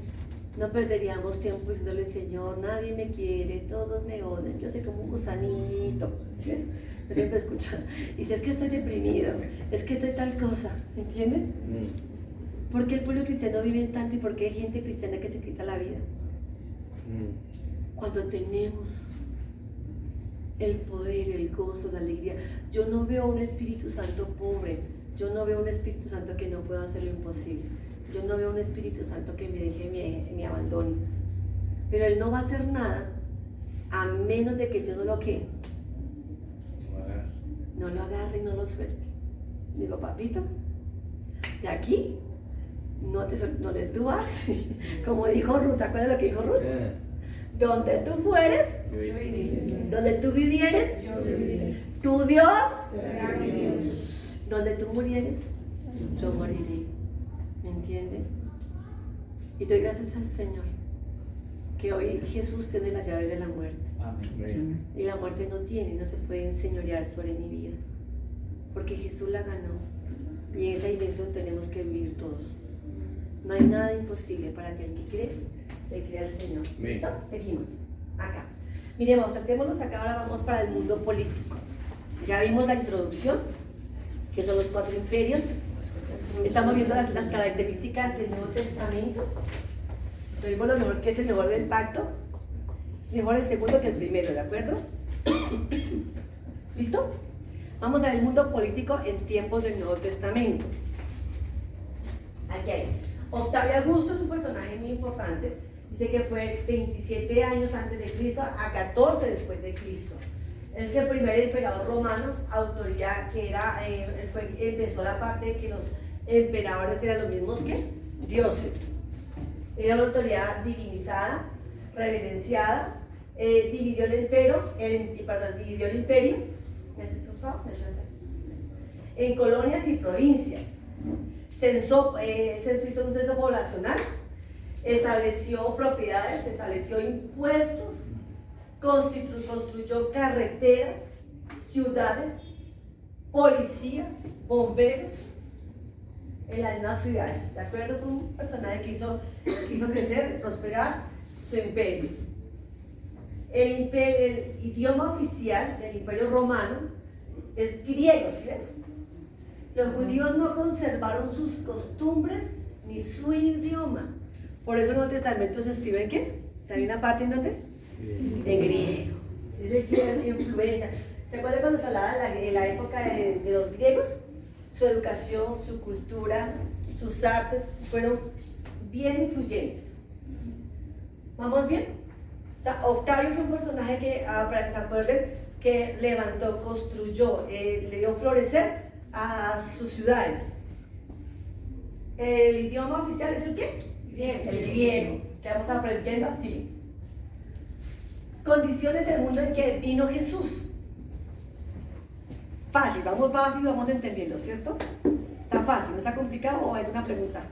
no perderíamos tiempo diciéndole, Señor, nadie me quiere, todos me odian, yo soy como un gusanito. ¿Sí ves? Yo siempre escucho, dice, es que estoy deprimido, es que estoy tal cosa, ¿entienden? ¿Por qué el pueblo cristiano vive en tanto y por qué hay gente cristiana que se quita la vida? Cuando tenemos el poder, el gozo, la alegría. Yo no veo un Espíritu Santo pobre, yo no veo un Espíritu Santo que no pueda hacer lo imposible, yo no veo un Espíritu Santo que me deje y me abandone, pero Él no va a hacer nada a menos de que yo no lo agarre y no lo suelte. Digo, papito, de aquí no te donde tú vas, como dijo Ruth, ¿te acuerdas lo que dijo Ruth? Donde tú fueres, donde tú vivieres, tu Dios, será mi Dios. donde tú murieres, yo moriré. ¿Me entiendes? Y doy gracias al Señor que hoy Jesús tiene las llaves de la muerte. Amén. Y la muerte no se puede enseñorear sobre mi vida, porque Jesús la ganó. Y en esa dimensión tenemos que vivir todos. No hay nada imposible para aquel que cree, le cree al Señor. Amén. ¿Listo? Seguimos. Acá. Miremos, saltémonos acá, ahora vamos para el mundo político. Ya vimos la introducción, que son los 4 imperios. Estamos viendo las características del Nuevo Testamento. Vimos lo mejor que es el mejor del pacto. Es mejor el segundo que el primero, ¿de acuerdo? ¿Listo? Vamos al mundo político en tiempos del Nuevo Testamento. Aquí hay. Octavio Augusto es un personaje muy importante. Dice que fue 27 años antes de Cristo a 14 después de Cristo. Él es el primer emperador romano, autoridad que era, empezó la parte de que los emperadores eran los mismos que dioses. Era una autoridad divinizada, reverenciada, dividió el imperio, en colonias y provincias. Hizo un censo poblacional, estableció propiedades, estableció impuestos, construyó carreteras, ciudades, policías, bomberos en las mismas ciudades. ¿De acuerdo? Fue un personaje que hizo crecer, prosperar su imperio. El idioma oficial del Imperio Romano es griego, ¿sí ves? Los judíos no conservaron sus costumbres ni su idioma. Por eso el Nuevo Testamento se escribe en ¿qué? ¿También aparte en dónde? En griego. Dice que hay influencia. ¿Se acuerdan cuando se hablaba en la época de los griegos? Su educación, su cultura, sus artes fueron bien influyentes. ¿Vamos bien? O sea, Octavio fue un personaje que, para que se acuerden, que levantó, construyó, le dio florecer a sus ciudades. ¿El idioma oficial es el qué? El griego, que vamos aprendiendo así. Condiciones del mundo en que vino Jesús. Fácil, vamos entendiendo, ¿cierto? Está fácil, ¿no está complicado o hay una pregunta?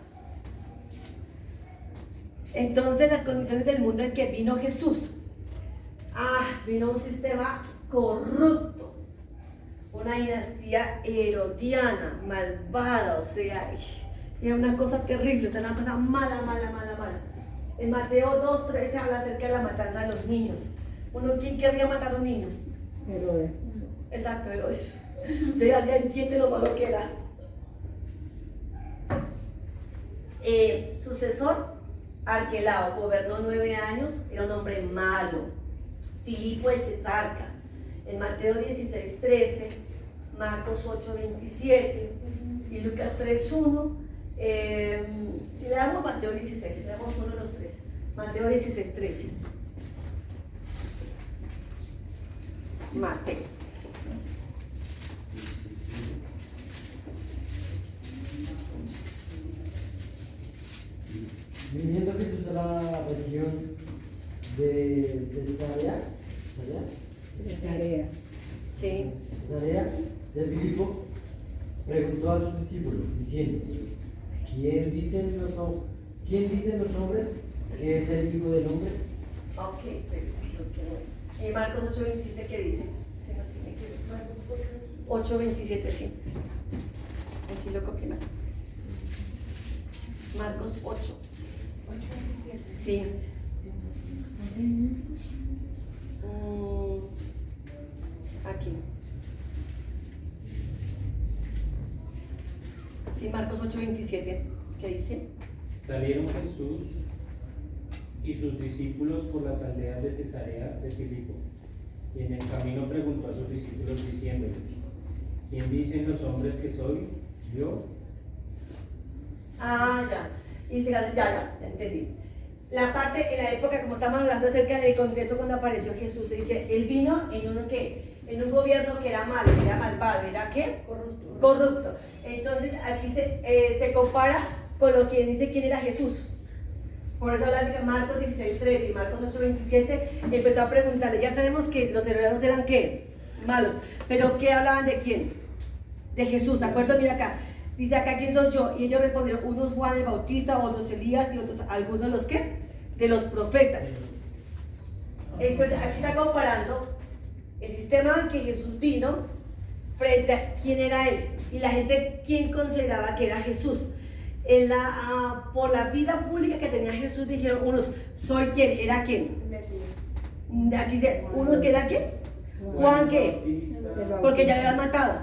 Entonces, las condiciones del mundo en que vino Jesús. Vino un sistema corrupto, una dinastía herodiana, malvada, o sea, era una cosa terrible, o sea, una cosa mala. En Mateo 2:13 habla acerca de la matanza de los niños. ¿Quién querría matar a un niño? Herodes. Exacto, Herodes. Entonces ya entiende lo malo que era. Sucesor, Arquelao, gobernó 9 años, era un hombre malo. Filipo el tetrarca, en Mateo 16:13, Marcos 8:27 y Lucas 3:1. Le damos Mateo 16, le damos uno de los tres. Mateo 16:13. Mateo. Viniendo Jesús a la región de Cesarea de Filipo, preguntó a sus discípulos, diciendo, ¿quién dicen los hombres que es el Hijo del Hombre? Ok, pero Marcos 8:27, ¿qué dice? 8:27, sí. Así lo copié. Marcos 8. Sí. Aquí. Sí, Marcos 8:27. ¿Qué dice? Salieron Jesús y sus discípulos por las aldeas de Cesarea de Filipo, y en el camino preguntó a sus discípulos diciéndoles, ¿quién dicen los hombres que soy? ¿Yo? Ya. Y dice, ya, entendí. La parte, en la época, como estamos hablando acerca del contexto cuando apareció Jesús, se dice, él vino en un gobierno que era malo, que era malvado, ¿era qué? Corrupto. Entonces, aquí se compara con lo que dice quién era Jesús. Por eso habla de Marcos 16:13 y Marcos 8:27, empezó a preguntarle, ya sabemos que los hermanos eran ¿qué? Malos, pero ¿qué hablaban de quién? De Jesús, ¿de acuerdo? Mira acá, dice acá, ¿quién soy yo? Y ellos respondieron, unos Juan el Bautista, otros Elías y otros, algunos de los ¿qué? De los profetas. Entonces aquí está comparando el sistema en que Jesús vino frente a quién era él y la gente quién consideraba que era Jesús. Por la vida pública que tenía Jesús dijeron unos, ¿soy quién? ¿Era quién? Aquí dice, unos que era quién? Juan qué? Porque ya le habían matado.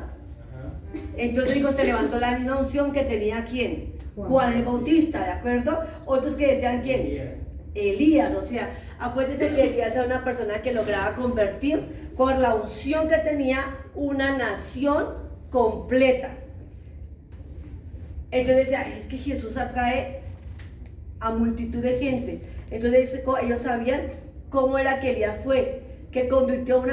Entonces dijo, se levantó la misma unción que tenía quién? Juan el Bautista, ¿de acuerdo? Otros que decían quién? Elías, o sea, acuérdense que Elías era una persona que lograba convertir por la unción que tenía una nación completa. Entonces decía, es que Jesús atrae a multitud de gente. Entonces ellos sabían cómo era que Elías fue, que convirtió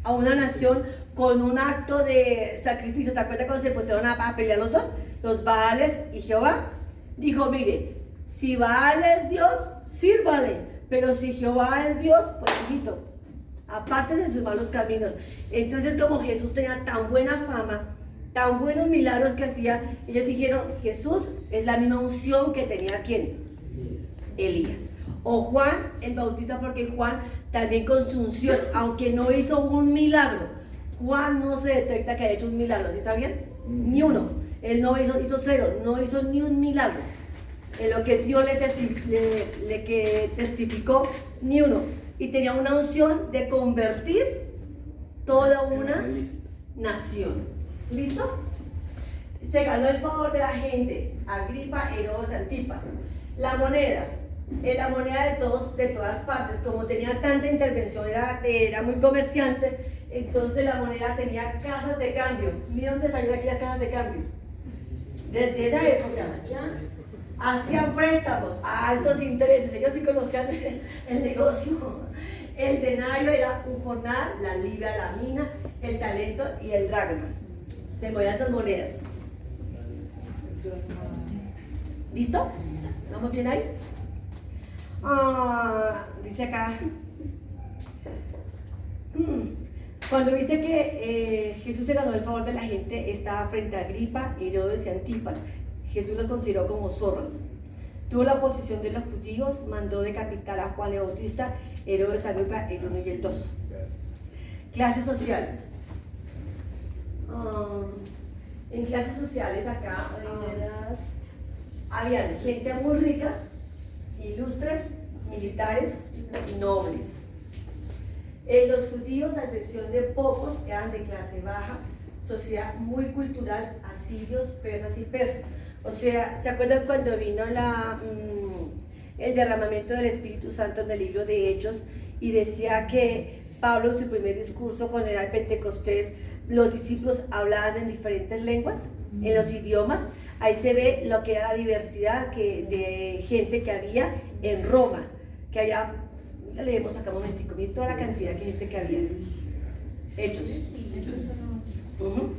a una nación con un acto de sacrificio. ¿Te acuerdas cuando se pusieron a pelear los dos? Los Baales y Jehová. Dijo, mire, si Baal es Dios, sírvale, pero si Jehová es Dios, pues hijito, aparte de sus malos caminos. Entonces como Jesús tenía tan buena fama, tan buenos milagros que hacía, ellos dijeron, Jesús es la misma unción que tenía ¿quién? Elías. O Juan el Bautista, porque Juan también con su unción, aunque no hizo un milagro, Juan no se detecta que haya hecho un milagro, ¿sí sabían? Ni uno. Él no hizo cero, no hizo ni un milagro. En lo que Dios le testificó, ni uno. Y tenía una unción de convertir toda una nación. ¿Listo? Se ganó el favor de la gente, Agripa, Herodes, Antipas. La moneda de todas partes, como tenía tanta intervención, era muy comerciante, entonces la moneda tenía casas de cambio. Mira dónde salieron aquí las casas de cambio. Desde esa época ya hacían préstamos a altos intereses, ellos sí conocían el negocio. El denario era un jornal, la libra, la mina, el talento y el dracma. Se movían esas monedas. ¿Listo? ¿Vamos bien ahí? Dice acá, cuando dice que Jesús se ganó el favor de la gente, estaba frente a Agripa, Herodes y Antipas. Jesús los consideró como zorras. Tuvo la oposición de los judíos, mandó decapitar a Juan el Bautista, Herodes, Agripa, el 1 y el 2. Clases sociales. En clases sociales acá había gente muy rica, ilustres, militares y nobles. Los judíos, a excepción de pocos, eran de clase baja, sociedad muy cultural, asirios, persas y persas. O sea, ¿se acuerdan cuando vino el derramamiento del Espíritu Santo en el libro de Hechos y decía que Pablo en su primer discurso cuando era el Pentecostés, los discípulos hablaban en diferentes lenguas, en los idiomas? Ahí se ve lo que era la diversidad de gente que había en Roma, que había, ya leemos acá un momentico, miren toda la cantidad de gente que había. Hechos.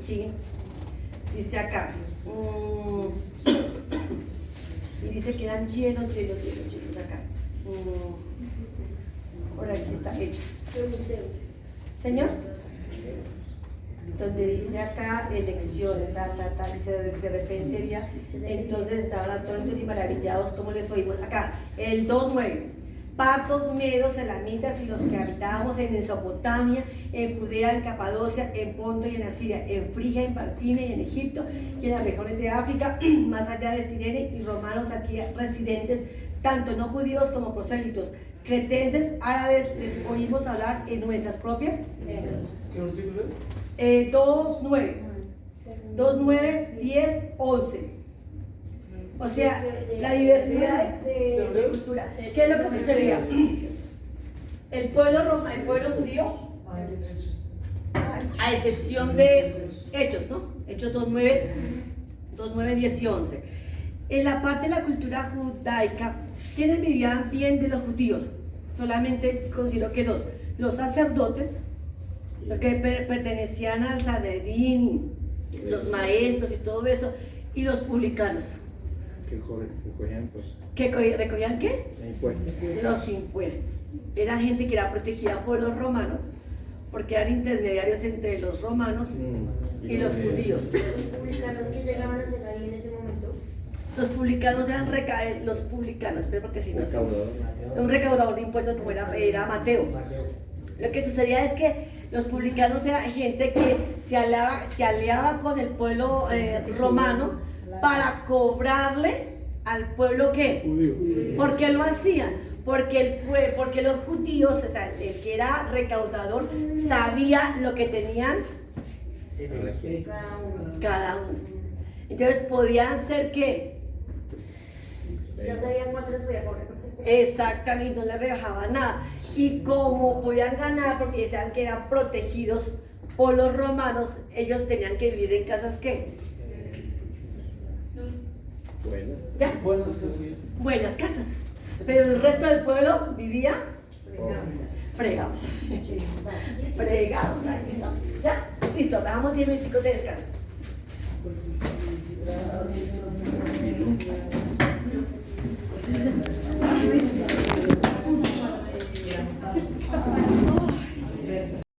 Sí. Dice acá. Y dice que eran llenos acá. Por aquí está Hechos. Señor. Donde dice acá elecciones, dice de repente había, entonces estaban atónitos y maravillados como les oímos. Acá, el 2:9. Partos, medos, elamitas y los que habitábamos en Mesopotamia, en Judea, en Capadocia, en Ponto y en Asiria, en Frigia, en Palpina y en Egipto y en las regiones de África, más allá de Cirene y romanos aquí residentes, tanto no judíos como prosélitos, cretenses, árabes, les oímos hablar en nuestras propias. ¿Qué versículo es? 2:9, 2:9, 10, 11. O sea, la diversidad de cultura. ¿Qué es lo que sucedía? El pueblo judío, a excepción de Hechos, ¿no? Hechos 2:9, 10 y 11. En la parte de la cultura judaica, ¿quiénes vivían bien de los judíos? Solamente considero que dos: los sacerdotes, los que pertenecían al Sanedrín, los maestros y todo eso, y los publicanos. recogían pues ¿Recogían qué? impuestos. Los impuestos. Era gente que era protegida por los romanos, porque eran intermediarios entre los romanos y los judíos. Los publicanos que llegaban a ser ahí en ese momento. Los publicanos eran los publicanos, pero porque si no, Recaudador. un recaudador de impuestos como era Mateo. Lo que sucedía es que los publicanos eran gente que se aliaba con el pueblo romano para cobrarle al pueblo ¿qué? Judío. ¿Por qué lo hacían? Porque los judíos, o sea, el que era recaudador, sabía lo que tenían cada uno. Entonces podían ser ¿qué? Ya sabían cuánto les podía cobrar. Exactamente, no les rebajaba nada. Y como podían ganar, porque decían que eran protegidos por los romanos, ellos tenían que vivir en casas ¿qué? Bueno. ¿Ya? Buenas casas. Buenas casas. Pero el resto del pueblo vivía fregados. Fregados, ahí estamos. ¿Ya? Listo, dejamos 10 minutos de descanso. Minutos.